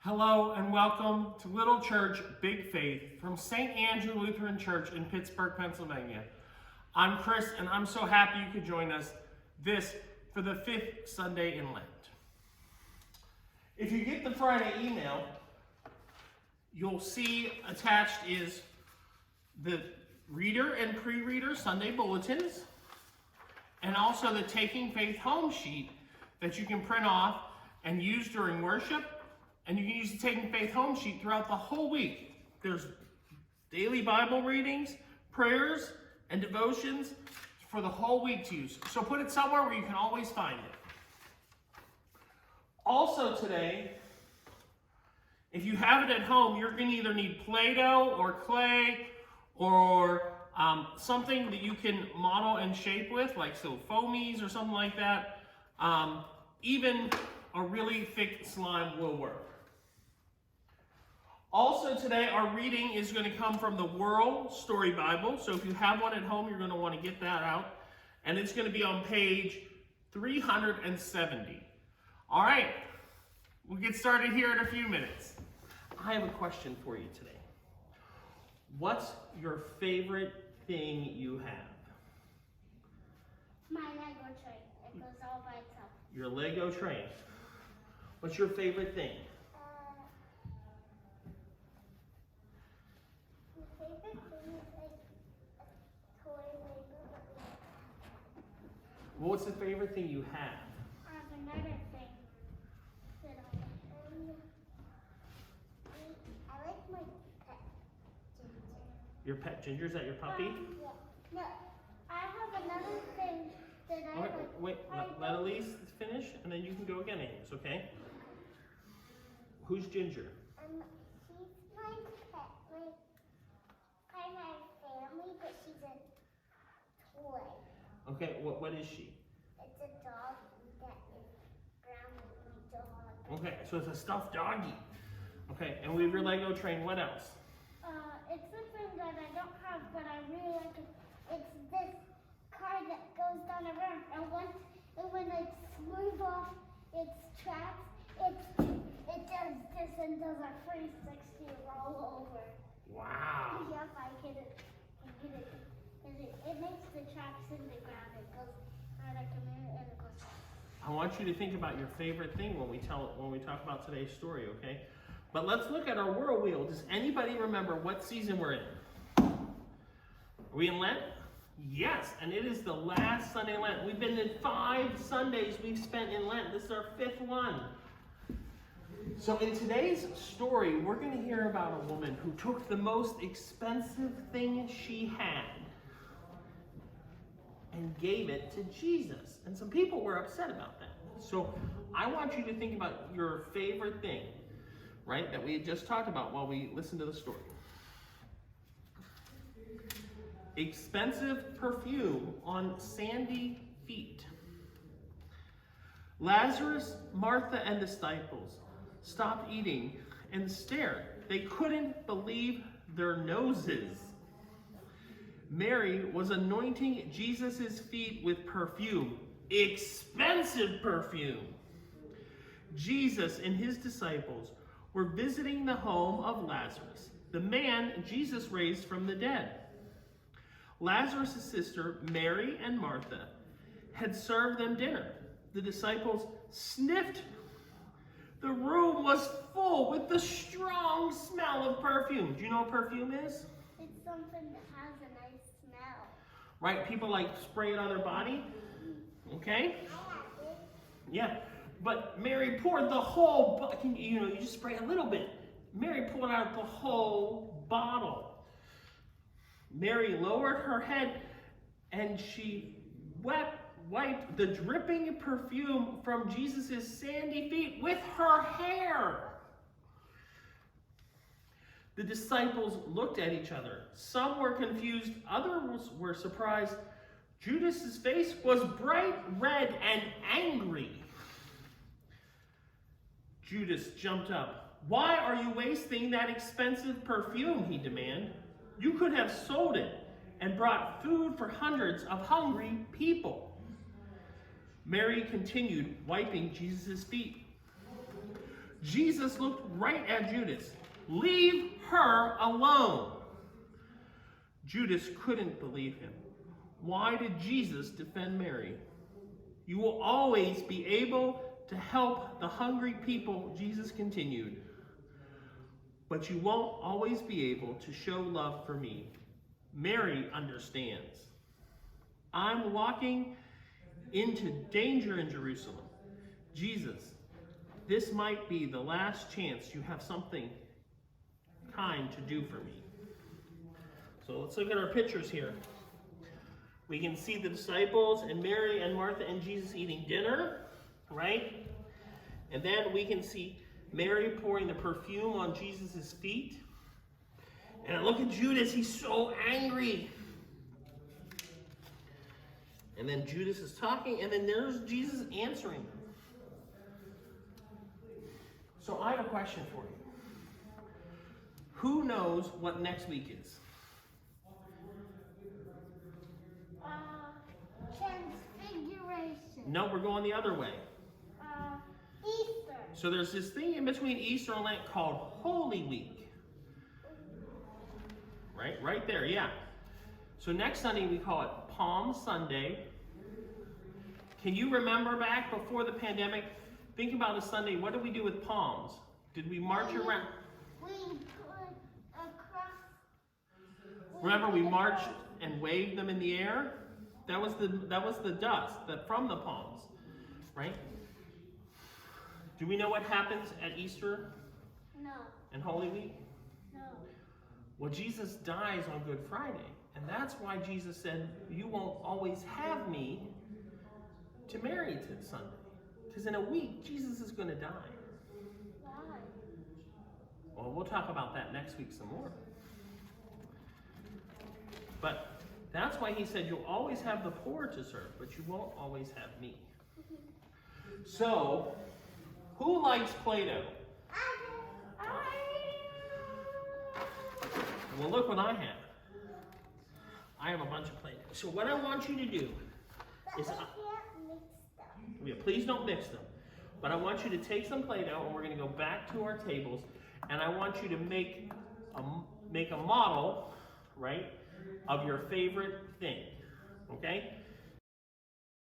Hello and welcome to Little Church Big Faith from St. Andrew Lutheran Church in Pittsburgh, Pennsylvania. I'm Chris and I'm so happy you could join us for the 5th Sunday in Lent. If you get the Friday email, you'll see attached is the reader and pre-reader Sunday bulletins and also the Taking Faith home sheet that you can print off and use during worship. And you can use the Taking Faith home sheet throughout the whole week. There's daily Bible readings, prayers, and devotions for the whole week to use. So put it somewhere where you can always find it. Also today, if you have it at home, you're going to either need Play-Doh or clay or something that you can model and shape with, like so foamies or something like that. Even a really thick slime will work. Also today, our reading is going to come from the World Story Bible. So if you have one at home, you're going to want to get that out. And it's going to be on page 370. All right, we'll get started here in a few minutes. I have a question for you today. What's your favorite thing you have? My Lego train. It goes all by itself. Your Lego train. What's your favorite thing? My favorite thing is like a toy Lego. Well, what's the favorite thing you have? I have another thing. I like my pet ginger. Your pet Ginger? Is that your puppy? Yeah. No, I have another thing that I All right, like. wait, let Elise finish, and then you can go again, Amos, okay? Who's Ginger? She's my pet, kind of family, but she's a toy. Okay, what is she? It's a dog that is brown with a dog. Okay, so it's a stuffed doggy. Okay, and we have your Lego train. What else? It's something that I don't have, but I really like it. It's this car that goes down a ramp, and when I move off its tracks, it does this and does a 360 roll over. Wow. Yep, I get it. It makes the tracks in the ground. It goes out of command and it goes. I want you to think about your favorite thing when we talk about today's story, okay? But let's look at our world wheel. Does anybody remember what season we're in? Are we in Lent? Yes, and it is the last Sunday in Lent. We've been in 5 Sundays we've spent in Lent. This is our 5th one. So in today's story, we're going to hear about a woman who took the most expensive thing she had and gave it to Jesus. And some people were upset about that. So I want you to think about your favorite thing, right, that we had just talked about while we listened to the story. Expensive perfume on sandy feet. Lazarus, Martha, and the disciples stopped eating and stared. They couldn't believe their noses. Mary was anointing Jesus' feet with perfume, expensive perfume. Jesus and his disciples were visiting the home of Lazarus, the man Jesus raised from the dead. Lazarus' sister, Mary and Martha, had served them dinner. The disciples sniffed. The room was full with the strong smell of perfume. Do you know what perfume is? It's something that has a nice smell. Right? People like spray it on their body. Okay? I have it. Yeah. But Mary poured the whole, you just spray a little bit. Mary poured out the whole bottle. Mary lowered her head and she wiped the dripping perfume from Jesus' sandy feet with her hair. The disciples looked at each other. Some were confused, others were surprised. Judas's face was bright red and angry. Judas jumped up. "Why are you wasting that expensive perfume?" he demanded. "You could have sold it and brought food for hundreds of hungry people." Mary continued wiping Jesus' feet. Jesus looked right at Judas. Leave her alone. Judas couldn't believe him. Why did Jesus defend Mary? You will always be able to help the hungry people, Jesus continued. But you won't always be able to show love for me. Mary understands. I'm walking into danger in Jerusalem. Jesus, this might be the last chance you have something kind to do for me. So let's look at our pictures here. We can see the disciples and Mary and Martha and Jesus eating dinner, right? And then we can see Mary pouring the perfume on Jesus' feet. And look at Judas, he's so angry. And then Judas is talking, and then there's Jesus answering them. So I have a question for you. Who knows what next week is? Transfiguration. No, we're going the other way. Easter. So there's this thing in between Easter and Lent called Holy Week. Right there, yeah. So next Sunday we call it Palm Sunday. Can you remember back before the pandemic? Think about a Sunday. What did we do with palms? Did we march around? We put a cross. Remember, we marched and waved them in the air. That was the dust from the palms, right? Do we know what happens at Easter No. and Holy Week? No. Well, Jesus dies on Good Friday, and that's why Jesus said, "You won't always have me to marry to Sunday, because in a week Jesus is going to die." Why? Well, we'll talk about that next week some more. But that's why he said you'll always have the poor to serve, but you won't always have me. So, who likes Play-Doh? Well, look what I have. I have a bunch of Play-Doh. So what I want you to do is, please don't mix them. But I want you to take some Play-Doh, and we're going to go back to our tables, and I want you to make a model, right, of your favorite thing, okay?